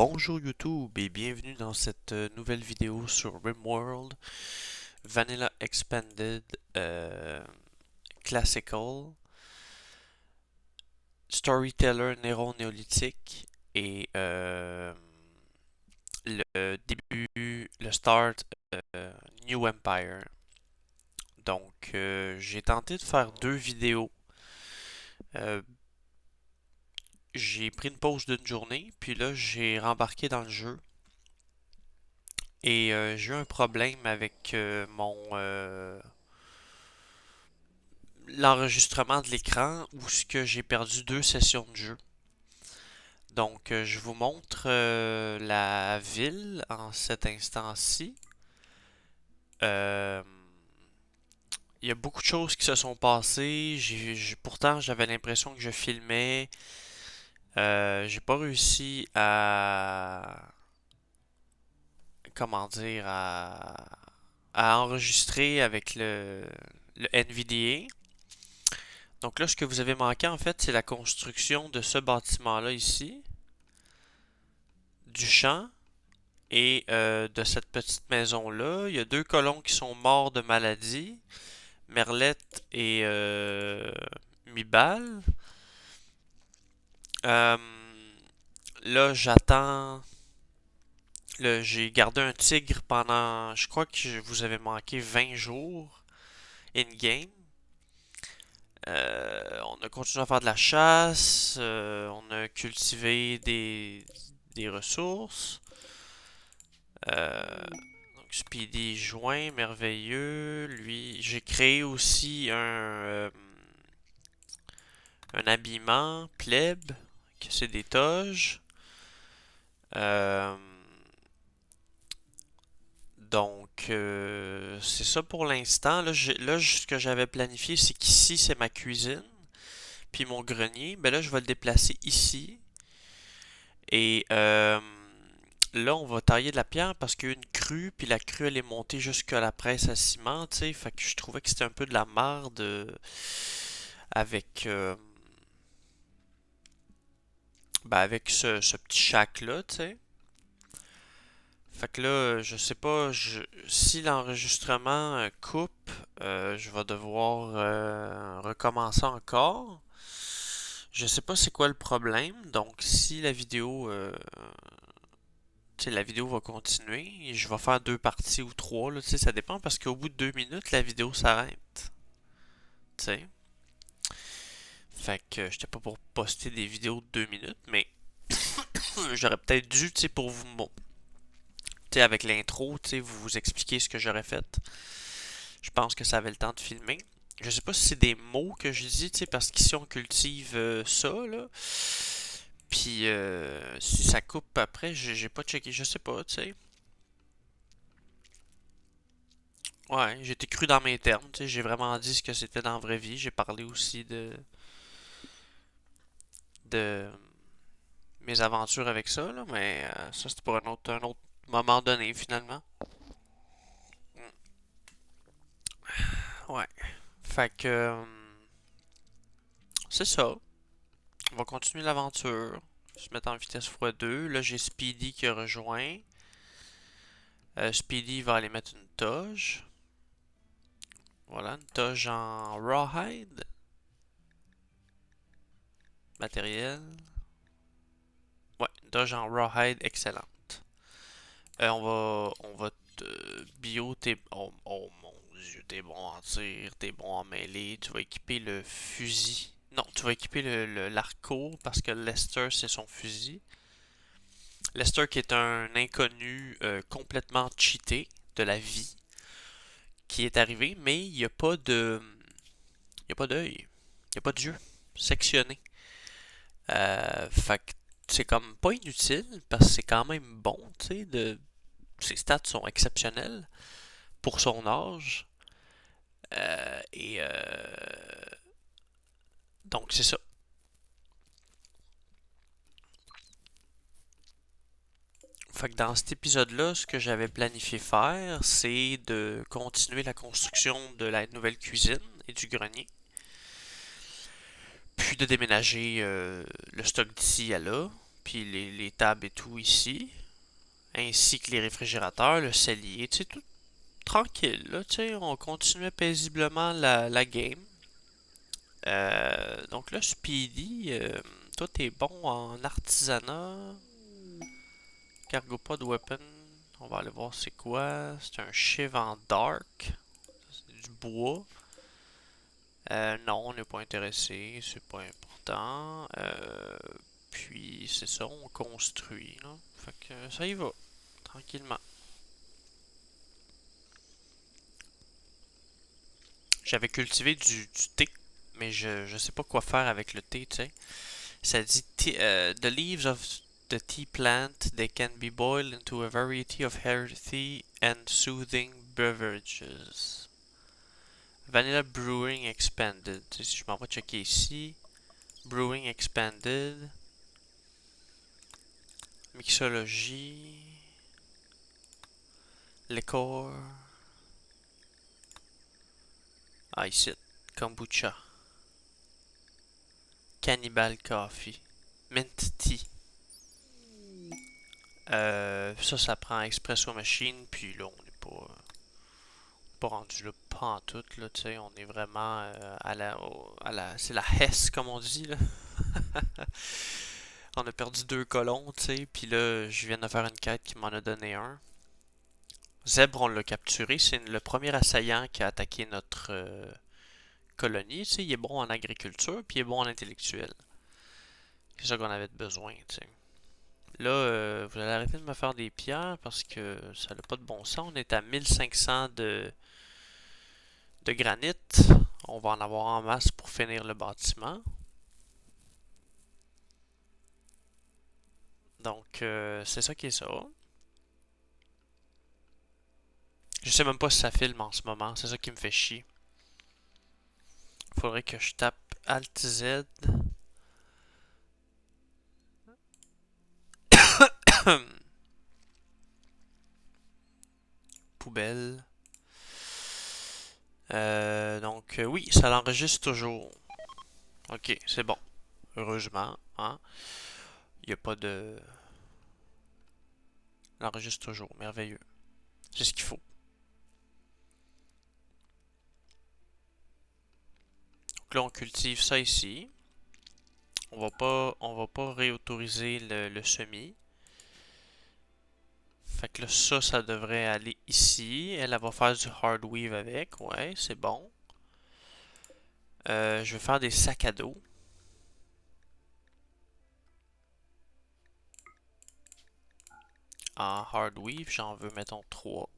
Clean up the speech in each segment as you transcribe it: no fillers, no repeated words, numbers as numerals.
Bonjour YouTube et bienvenue dans cette nouvelle vidéo sur RimWorld Vanilla Expanded Classical Storyteller Néron néolithique et le début, le start New Empire. Donc j'ai tenté de faire deux vidéos. Euh, j'ai pris une pause d'une journée, puis là j'ai rembarqué dans le jeu. Et j'ai eu un problème avec l'enregistrement de l'écran où ce que j'ai perdu deux sessions de jeu. Donc je vous montre la ville en cet instant-ci. Euh, Il y a beaucoup de choses qui se sont passées. Pourtant, j'avais l'impression que je filmais. J'ai pas réussi comment dire, à enregistrer avec le NVDA. Donc là, ce que vous avez manqué, en fait, c'est la construction de ce bâtiment-là ici, du champ et de cette petite maison-là. Il y a deux colons qui sont morts de maladie, Merlette et Mibal. Euh, Là, j'attends. J'ai gardé un tigre pendant, je crois que vous avez manqué 20 jours in-game. On a continué à faire de la chasse, on a cultivé des ressources. Donc Speedy joint, merveilleux. Lui, j'ai créé aussi un habillement plebe, que c'est des toges. Euh, c'est ça pour l'instant. Là, ce que j'avais planifié, c'est qu'ici, c'est ma cuisine. Puis mon grenier, ben là, je vais le déplacer ici. Et là, on va tailler de la pierre parce qu'il y a une crue, puis la crue, elle est montée jusqu'à la presse à ciment, tu sais. Fait que je trouvais que c'était un peu de la merde avec, avec ce petit shack-là, tu sais. Fait que là, je sais pas, si l'enregistrement coupe, je vais devoir recommencer encore. Je sais pas c'est quoi le problème, donc si la vidéo, tu sais, la vidéo va continuer et je vais faire deux parties ou trois, là, tu sais, ça dépend parce qu'au bout de 2 minutes, la vidéo s'arrête, tu sais. Fait que j'étais pas pour poster des vidéos de 2 minutes, mais j'aurais peut-être dû, tu sais, pour vous, bon, tu sais, avec l'intro, tu sais, vous expliquer ce que j'aurais fait. Je pense que ça avait le temps de filmer. Je sais pas si c'est des mots que je dis, tu sais, parce qu'ici on cultive ça, là. Puis si ça coupe après, j'ai pas checké, je sais pas, tu sais. Ouais, j'étais cru dans mes termes, tu sais, j'ai vraiment dit ce que c'était dans la vraie vie. J'ai parlé aussi de mes aventures avec ça, là, mais ça c'était pour un autre moment donné finalement. Ouais. Fait que c'est ça. On va continuer l'aventure. Se mettre en vitesse x2. Là, j'ai Speedy qui a rejoint. Speedy va aller mettre une toge. Voilà, une toge en rawhide. Matériel. Ouais, une toge en rawhide excellente. On va te bio, oh, oh mon dieu, t'es bon en tir, t'es bon en mêlée. Tu vas équiper le fusil. Non, tu vas équiper l'arco parce que Lester c'est son fusil. Lester qui est un inconnu complètement cheaté de la vie qui est arrivé, mais il n'y a pas de. Il n'y a pas d'œil. Il n'y a pas de yeux sectionné. Fait que c'est comme pas inutile parce que c'est quand même bon, tu sais. Ses stats sont exceptionnelles pour son âge. Et donc c'est ça. Fait que dans cet épisode-là, ce que j'avais planifié faire, c'est de continuer la construction de la nouvelle cuisine et du grenier. Puis de déménager le stock d'ici à là. puis les tables et tout ici, ainsi que les réfrigérateurs, le cellier, tu sais, tout tranquille, là, tu sais, on continuait paisiblement la game. Donc là, Speedy, toi t'es bon en artisanat, cargo pod weapon, on va aller voir c'est quoi, c'est un shiv en dark, c'est du bois. Non, on n'est pas intéressé, c'est pas important. Puis c'est ça, on construit, là. Fait que ça y va, tranquillement. J'avais cultivé du thé, mais je sais pas quoi faire avec le thé, tu sais. Ça dit the leaves of the tea plant, they can be boiled into a variety of healthy and soothing beverages. Vanilla Brewing Expanded. Si je m'en vais checker ici. Brewing Expanded. Mixologie. Liquor. Ah, ici. Kombucha. Cannibal Coffee. Mint Tea. Ça prend Espresso Machine. Puis là, on n'est pas rendu là, pas en tout. Là, tu sais, on est vraiment c'est la Hesse, comme on dit, là. On a perdu 2 colons, tu sais. Puis là, je viens de faire une quête qui m'en a donné un. Zèbre, on l'a capturé. C'est le premier assaillant qui a attaqué notre colonie. Tu sais, il est bon en agriculture, puis il est bon en intellectuel. C'est ça qu'on avait besoin, tu sais. Là, vous allez arrêter de me faire des pierres parce que ça n'a pas de bon sens. On est à 1500 de granit. On va en avoir en masse pour finir le bâtiment. Donc, c'est ça qui est ça. Je sais même pas si ça filme en ce moment. C'est ça qui me fait chier. Faudrait que je tape Alt Z. Poubelle. Donc, oui, ça l'enregistre toujours. Ok, c'est bon. Heureusement, hein. Il n'y a pas de... L'enregistre toujours. Merveilleux. C'est ce qu'il faut. Donc là, on cultive ça ici. On va pas réautoriser le semis. Fait que là, ça devrait aller ici. Elle va faire du hard weave avec. Ouais, c'est bon. Je vais faire des sacs à dos. En hard weave, j'en veux, mettons, 3.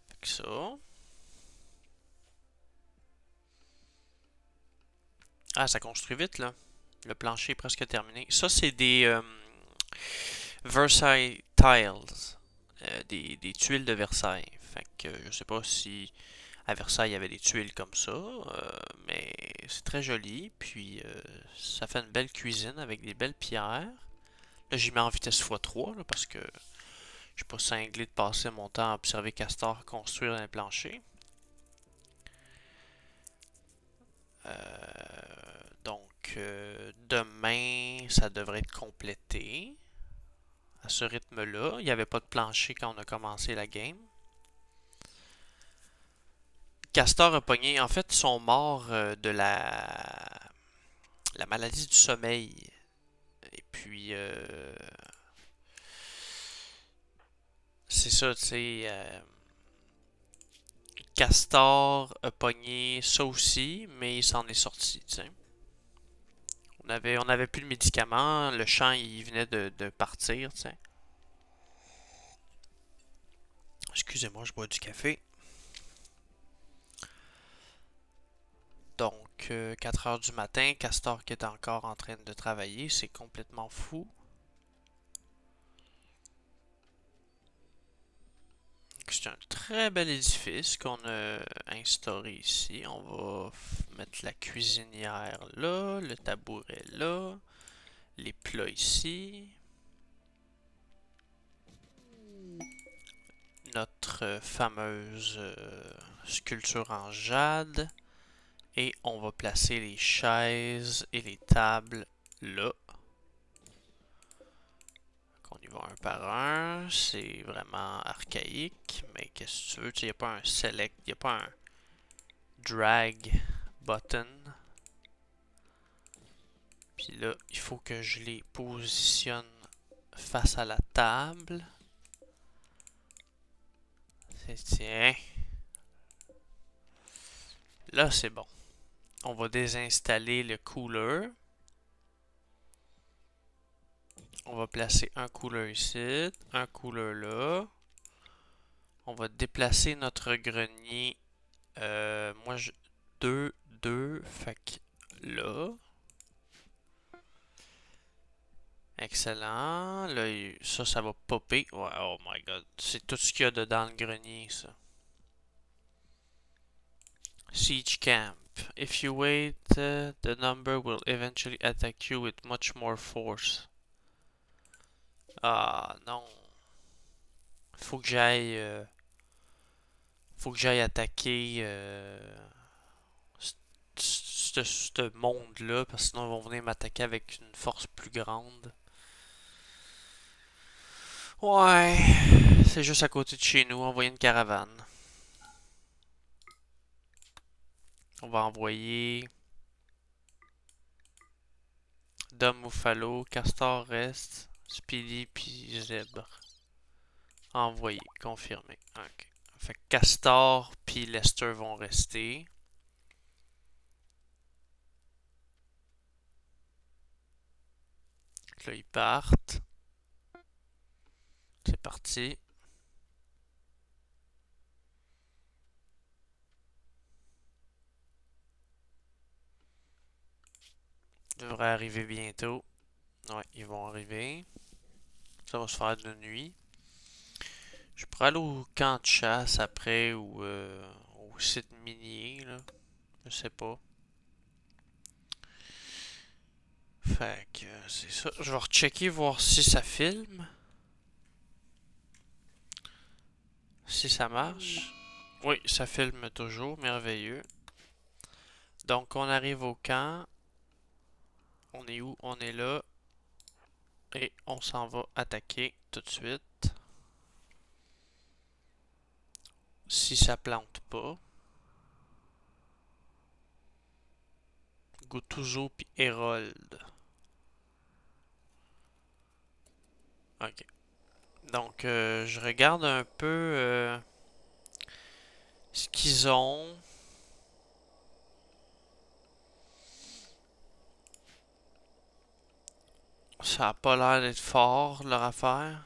Fait que ça. Ah, ça construit vite, là. Le plancher est presque terminé. Ça, c'est des Versailles Tiles. Des tuiles de Versailles. Fait que je sais pas si à Versailles il y avait des tuiles comme ça, mais c'est très joli. Puis ça fait une belle cuisine avec des belles pierres. Là, j'y mets en vitesse x3 là, parce que je suis pas cinglé de passer mon temps à observer Castor construire un plancher. Donc, demain, ça devrait être complété. À ce rythme-là, il n'y avait pas de plancher quand on a commencé la game. Castor a pogné. En fait, ils sont morts de la maladie du sommeil. Et puis, c'est ça, tu sais. Castor a pogné ça aussi, mais il s'en est sorti, tu sais. On avait plus de médicaments, le champ il venait de partir, tu sais. Excusez-moi, je bois du café. Donc, 4 heures du matin, Castor qui est encore en train de travailler, c'est complètement fou. C'est un très bel édifice qu'on a instauré ici. On va mettre la cuisinière là, le tabouret là, les plats ici. Notre fameuse sculpture en jade. Et on va placer les chaises et les tables là. 1, c'est vraiment archaïque, mais qu'est-ce que tu veux, il n'y a pas un select, il n'y a pas un drag button. Puis là, il faut que je les positionne face à la table. Tiens. Là, c'est bon. On va désinstaller le cooler. On va placer un cooler ici, un cooler là. On va déplacer notre grenier. Moi, 2, 2, fait que là. Excellent. Là, ça va popper. Ouais, oh my god. C'est tout ce qu'il y a dedans le grenier, ça. Siege camp. If you wait, the number will eventually attack you with much more force. Ah non. Faut que j'aille. Faut que j'aille attaquer ce monde-là, parce que sinon ils vont venir m'attaquer avec une force plus grande. Ouais, c'est juste à côté de chez nous, envoyer une caravane. On va envoyer Dom Muffalo, Castor reste, Speedy puis Zèbre. Envoyé, confirmé. Ok. Fait que Castor puis Lester vont rester. Là, ils partent. C'est parti. Ils devraient arriver bientôt. Ouais, ils vont arriver. Ça va se faire de nuit. Je pourrais aller au camp de chasse après ou au site minier, là. Je sais pas. Fait que c'est ça. Je vais rechecker voir si ça filme. Si ça marche. Oui, ça filme toujours. Merveilleux. Donc on arrive au camp. On est où? On est là. Et on s'en va attaquer tout de suite. Si ça plante pas. Guttuso puis Herold. Ok. Donc je regarde un peu ce qu'ils ont. Ça a pas l'air d'être fort leur affaire.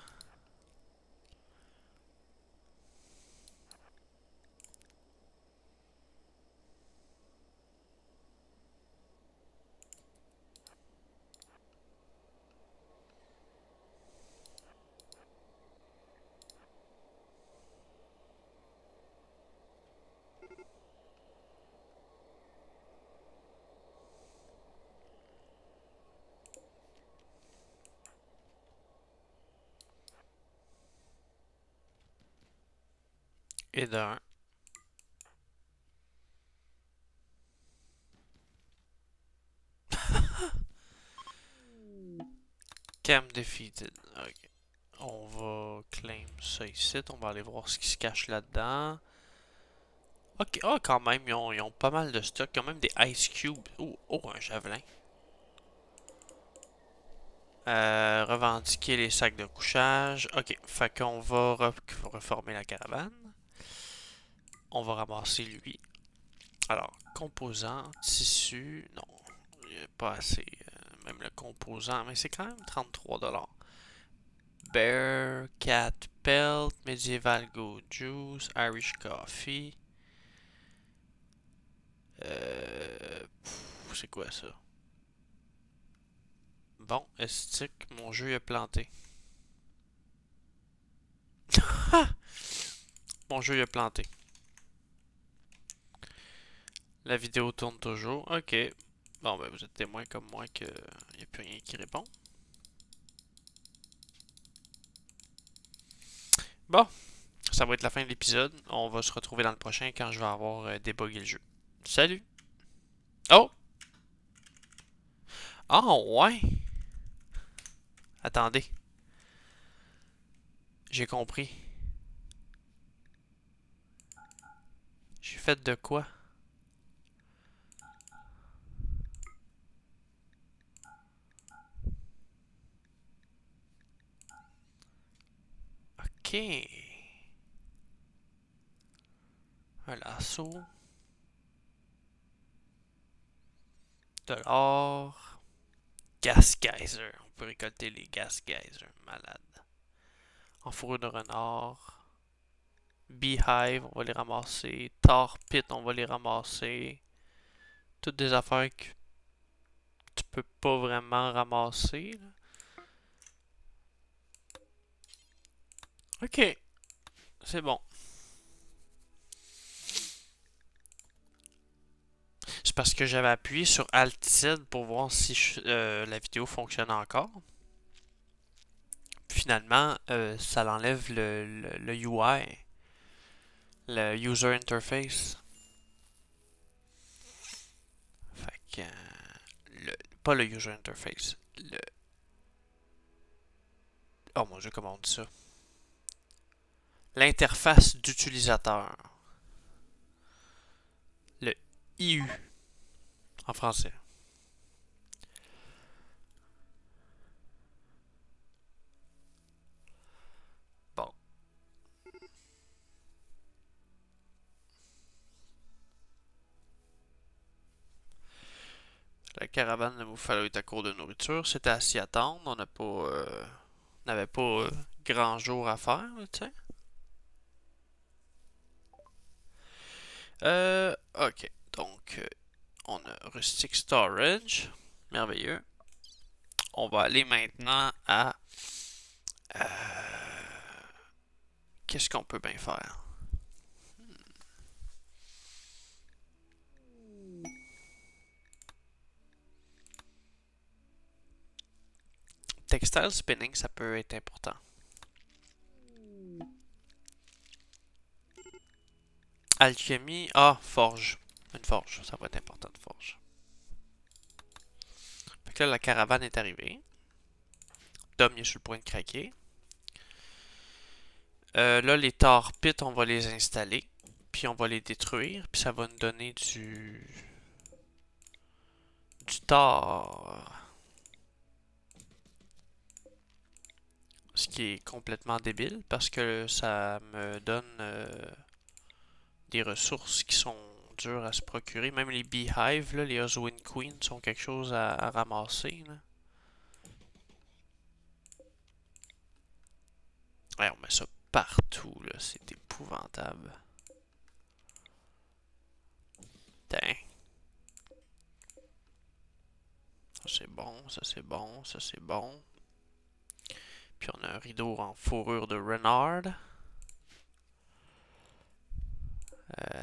Et d'un. Camp defeated. Ok. On va claim ça ici. On va aller voir ce qui se cache là-dedans. Ok, oh, quand même, ils ont pas mal de stock. Quand même des ice cubes. Oh, oh, un javelin. Revendiquer les sacs de couchage. Ok, fait qu'on va reformer la caravane. On va ramasser lui. Alors, composant, tissu. Non, il n'y a pas assez. Même le composant, mais c'est quand même 33$. Bear, cat pelt, medieval goat juice, Irish coffee. C'est quoi ça? Bon, estique, mon jeu est planté. Mon jeu est planté. La vidéo tourne toujours. Ok. Bon, ben vous êtes témoin comme moi qu'il n'y a plus rien qui répond. Bon, ça va être la fin de l'épisode. On va se retrouver dans le prochain quand je vais avoir débugué le jeu. Salut! Oh! Ah, ouais! Attendez. J'ai compris. J'ai fait de quoi? Ok. Un lasso. De l'or. Gas geyser. On peut récolter les gas geysers. Malade. En fourrure de renard. Beehive, on va les ramasser. Tar pit, on va les ramasser. Toutes des affaires que tu peux pas vraiment ramasser. Là. Ok, c'est bon. C'est parce que j'avais appuyé sur Alt-Z pour voir si la vidéo fonctionne encore. Finalement, ça l'enlève le UI, le User Interface. Fait que, pas le User Interface. Oh mon dieu, comment on dit ça? L'interface d'utilisateur. Le IU en français. Bon. La caravane de Buffalo est à court de nourriture. C'était à s'y attendre. On n'avait pas grand jour à faire, tu sais. Ok. Donc, on a Rustic Storage. Merveilleux. On va aller maintenant à... euh, Qu'est-ce qu'on peut bien faire? Textile spinning, ça peut être important. Alchimie. Ah, forge. Une forge. Ça va être important de forge. Fait que là, la caravane est arrivée. Dom il est sur le point de craquer. Là, les tar pits, on va les installer. Puis on va les détruire. Puis ça va nous donner du tar. Ce qui est complètement débile parce que ça me donne des ressources qui sont dures à se procurer. Même les beehives, là, les Oswin Queen sont quelque chose à ramasser. Là. Ouais, on met ça partout, là. C'est épouvantable. Tain. Ça c'est bon, ça c'est bon, ça c'est bon. Puis on a un rideau en fourrure de renard.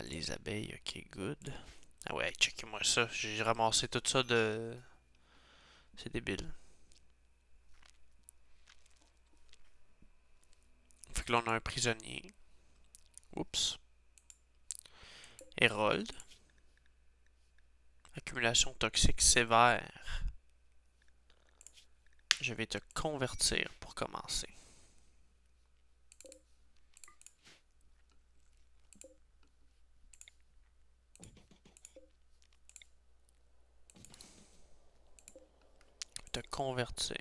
Les abeilles, ok, good. Ah ouais, checkez-moi ça. J'ai ramassé tout ça de... C'est débile. Fait que là, on a un prisonnier. Oups. Hérold. Accumulation toxique sévère. Je vais te convertir pour commencer. Te convertir.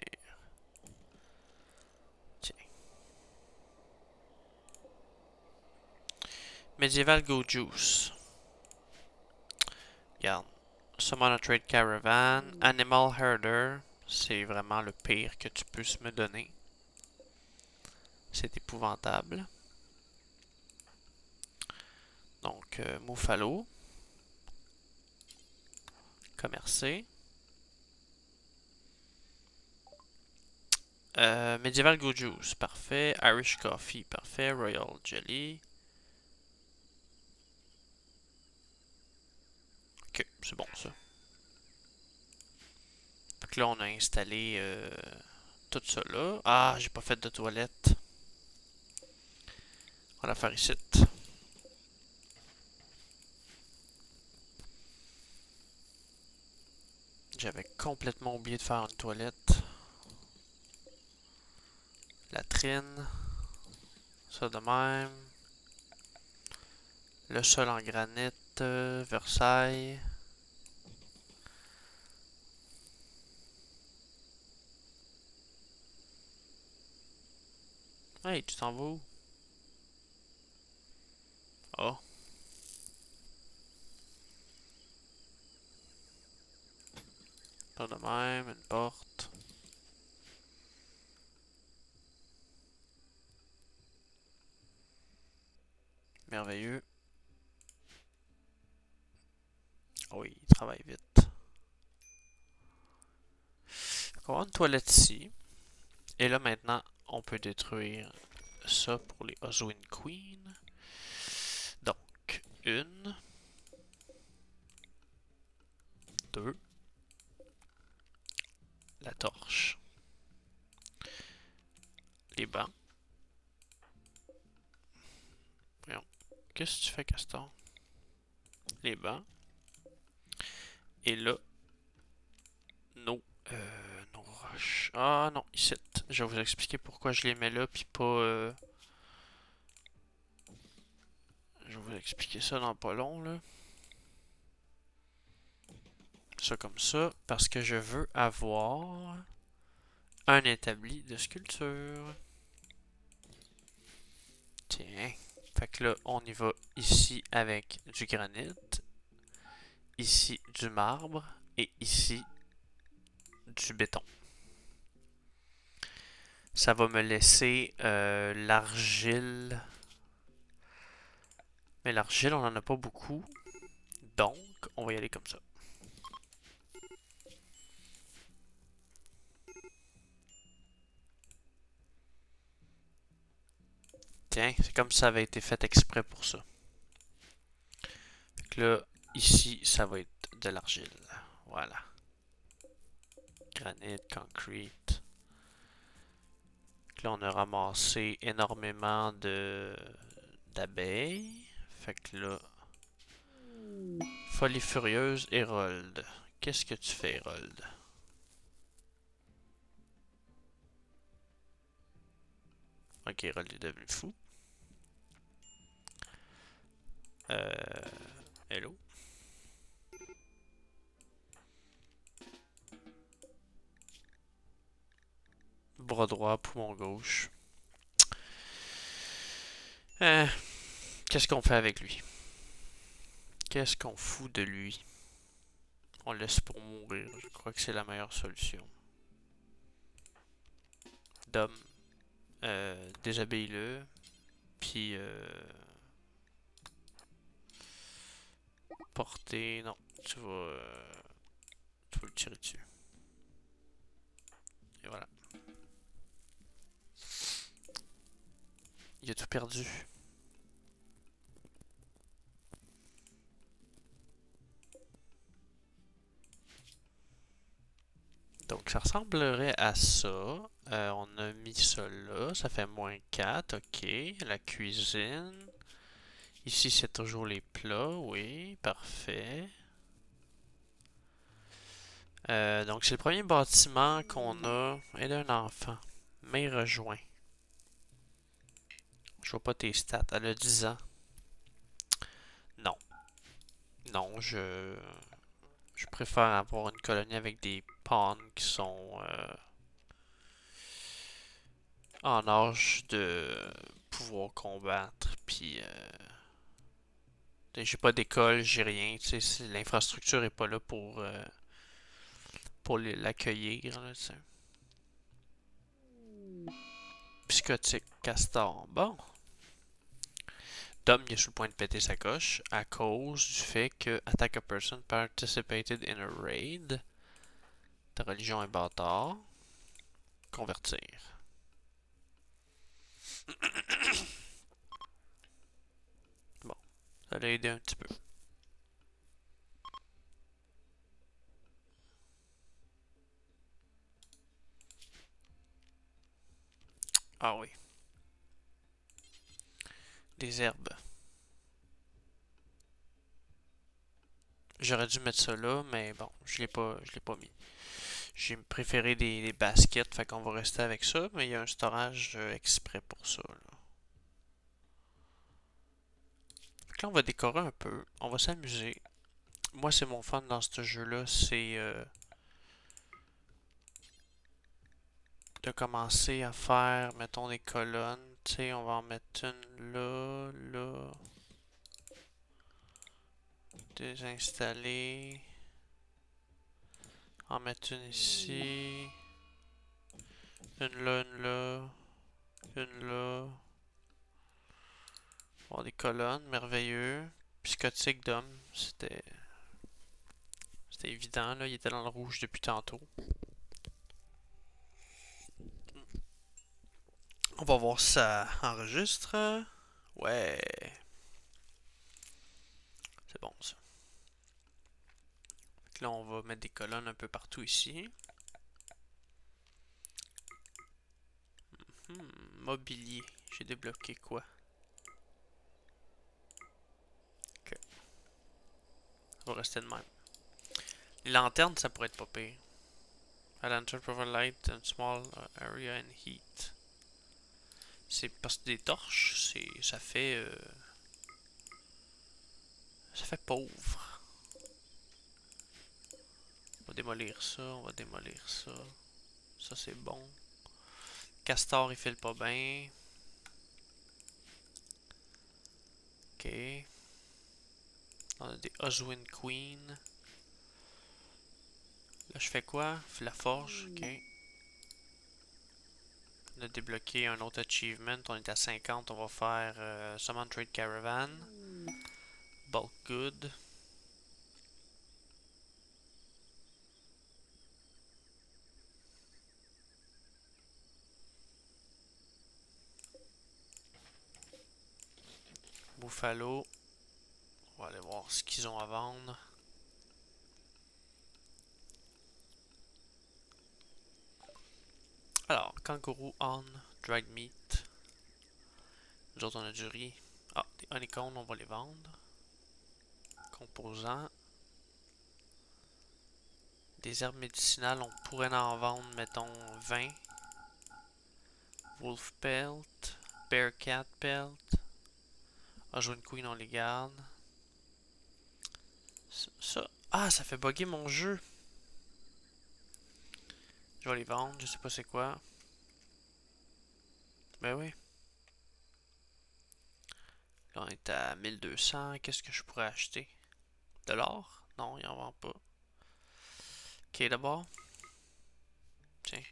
Tiens. Medieval Go Juice. Regarde. Summon a Trade Caravan. Animal Herder. C'est vraiment le pire que tu puisses me donner. C'est épouvantable. Donc, Muffalo. Commercer. Medieval Go Juice, parfait. Irish Coffee, parfait. Royal Jelly. Ok, c'est bon ça. Donc là, on a installé tout ça là. Ah, j'ai pas fait de toilette. On va la faire ici. J'avais complètement oublié de faire une toilette. Latrine. Ça de même. Le sol en granit, Versailles. Hey, tu t'en vas où? Oh, ça de même, une porte. Merveilleux. Oui, il travaille vite. On va avoir une toilette ici. Et là maintenant, on peut détruire ça pour les Oswin Queen. Donc, une, deux, la torche, les bancs. Voyons, qu'est-ce que tu fais, Castor? Les bancs. Et là, nos, nos roches. Ah non, ici. Je vais vous expliquer pourquoi je les mets là, puis pas... Je vais vous expliquer ça dans pas long, là. Ça comme ça, parce que je veux avoir un établi de sculpture. Tiens. Fait que là, on y va ici avec du granit, ici du marbre et ici du béton. Ça va me laisser l'argile. Mais l'argile, on en a pas beaucoup. Donc, on va y aller comme ça. Tiens, c'est comme si ça avait été fait exprès pour ça. Fait que là, ici, ça va être de l'argile. Voilà. Granit, concrete. Là, on a ramassé énormément de d'abeilles. Fait que là, Folie Furieuse, Hérold. Qu'est-ce que tu fais, Hérold? Ok, Hérold est devenu fou. Hello. Bras droit, poumon gauche. Qu'est-ce qu'on fait avec lui? Qu'est-ce qu'on fout de lui? On le laisse pour mourir. Je crois que c'est la meilleure solution. Dom, déshabille-le. Puis, porter. Non, tu vas le tirer dessus. Et voilà. Il a tout perdu. Donc, ça ressemblerait à ça. On a mis ça là. Ça fait -4. Ok. La cuisine. Ici, c'est toujours les plats. Oui, parfait. Donc, c'est le premier bâtiment qu'on a. Et d'un enfant. Mais rejoint. Je vois pas tes stats. Elle a 10 ans. Non. Non, je préfère avoir une colonie avec des pawns qui sont en âge de pouvoir combattre. Puis, j'ai pas d'école, j'ai rien. Tu sais, l'infrastructure est pas là pour l'accueillir. Psychotique, castor. Bon. Tom il est sur le point de péter sa coche à cause du fait que attack a person participated in a raid. Ta religion est bâtard. Convertir. Bon, ça l'a aidé un petit peu. Ah oui. Des herbes. J'aurais dû mettre ça là, mais bon, je l'ai pas mis. J'ai préféré des baskets, fait qu'on va rester avec ça, mais il y a un storage exprès pour ça, là. Fait que là, on va décorer un peu. On va s'amuser. Moi, c'est mon fun dans ce jeu-là, c'est de commencer à faire, mettons, des colonnes. Tu sais, on va en mettre une là, là. Désinstaller. En mettre une ici. Une là, une là. Une là. Bon, des colonnes, merveilleux. Psychotique d'homme, c'était évident, là. Il était dans le rouge depuis tantôt. On va voir si ça enregistre. Ouais, c'est bon ça. Fait que là, on va mettre des colonnes un peu partout ici. Mobilier. J'ai débloqué quoi? Ok. Ça va rester de même. Les lanternes, ça pourrait être pas pire. A lantern provide light in small area and heat. C'est parce que des torches, ça fait pauvre. On va démolir ça, on va démolir ça. Ça c'est bon. Castor il file pas bien. Ok. On a des Oswin Queen. Là je fais quoi? La forge, ok. On a débloqué un autre achievement, on est à 50, on va faire Summon Trade Caravan. Bulk Good. Buffalo. On va aller voir ce qu'ils ont à vendre. Alors, kangourou on, dried meat. Nous autres, on a du riz. Ah, des honeycombs, on va les vendre. Composants. Des herbes médicinales, on pourrait en vendre, mettons, 20. Wolf pelt. Bearcat pelt. Oswin Queen, on les garde. Ça. Ah, ça fait bugger mon jeu. Je vais les vendre, je sais pas c'est quoi. Ben oui. Là, on est à 1200. Qu'est-ce que je pourrais acheter? De l'or? Non, il en vend pas. Ok, d'abord. Tiens.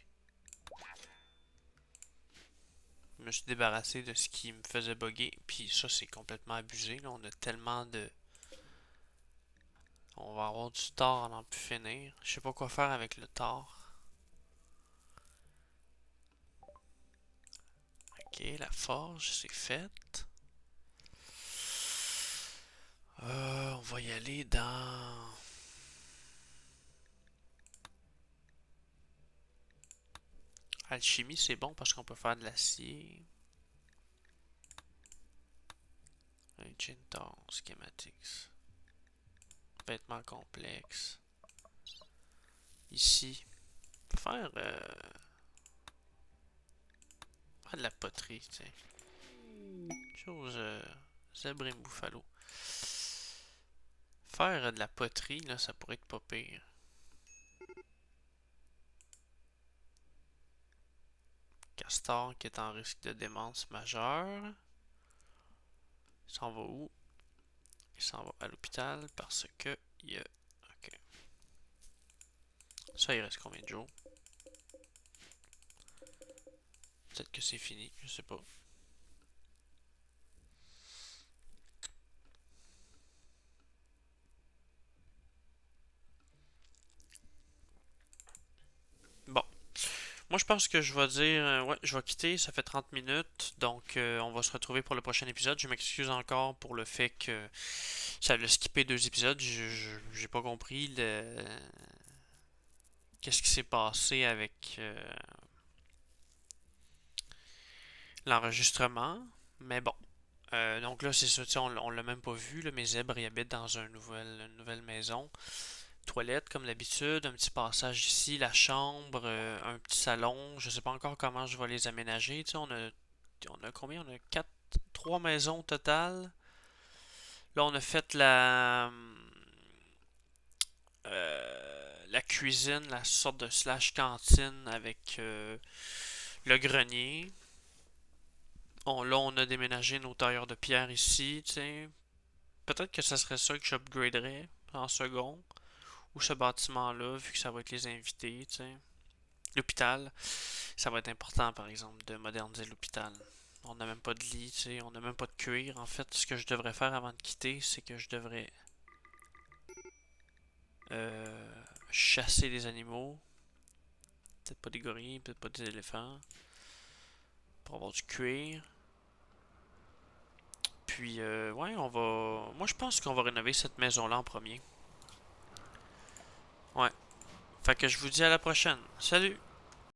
Je me suis débarrassé de ce qui me faisait bugger. Puis ça, c'est complètement abusé. Là, on a tellement de... On va avoir du tort à n'en plus finir. Je sais pas quoi faire avec le tort. Ok, la forge, c'est fait. On va y aller dans... Alchimie, c'est bon parce qu'on peut faire de l'acier. Ancient Schematics. Vêtements complexes. Ici. Faire, faire de la poterie, tu sais. Chose zèbre et buffalo. Faire de la poterie, là, ça pourrait être pas pire. Castor qui est en risque de démence majeure. Il s'en va où? Il s'en va à l'hôpital parce que il y a... Ok. Ça, il reste combien de jours? Peut-être que c'est fini, je sais pas. Bon. Moi, je pense que je vais dire... ouais, je vais quitter, ça fait 30 minutes. Donc, on va se retrouver pour le prochain épisode. Je m'excuse encore pour le fait que ça a skippé 2 épisodes. J'ai pas compris qu'est-ce qui s'est passé avec l'enregistrement. Mais bon. Donc là, c'est ça, on l'a même pas vu. Là, mes zèbres, ils habitent dans une nouvelle maison. Toilette, comme d'habitude, un petit passage ici, la chambre, un petit salon. Je sais pas encore comment je vais les aménager. Tu sais, on a combien? On a 3 maisons au total. Là, on a fait la cuisine, la sorte de slash cantine avec le grenier. Là, on a déménagé nos tailleurs de pierre ici, tu sais. Peut-être que ça serait ça que j'upgraderais en second. Ou ce bâtiment-là, vu que ça va être les invités, tu sais. L'hôpital, ça va être important, par exemple, de moderniser l'hôpital. On n'a même pas de lit, tu sais. On n'a même pas de cuir. En fait, ce que je devrais faire avant de quitter, c'est que je devrais chasser des animaux. Peut-être pas des gorilles, peut-être pas des éléphants. Pour avoir du cuir. Puis, ouais, on va. Moi, je pense qu'on va rénover cette maison-là en premier. Ouais. Fait que je vous dis à la prochaine. Salut!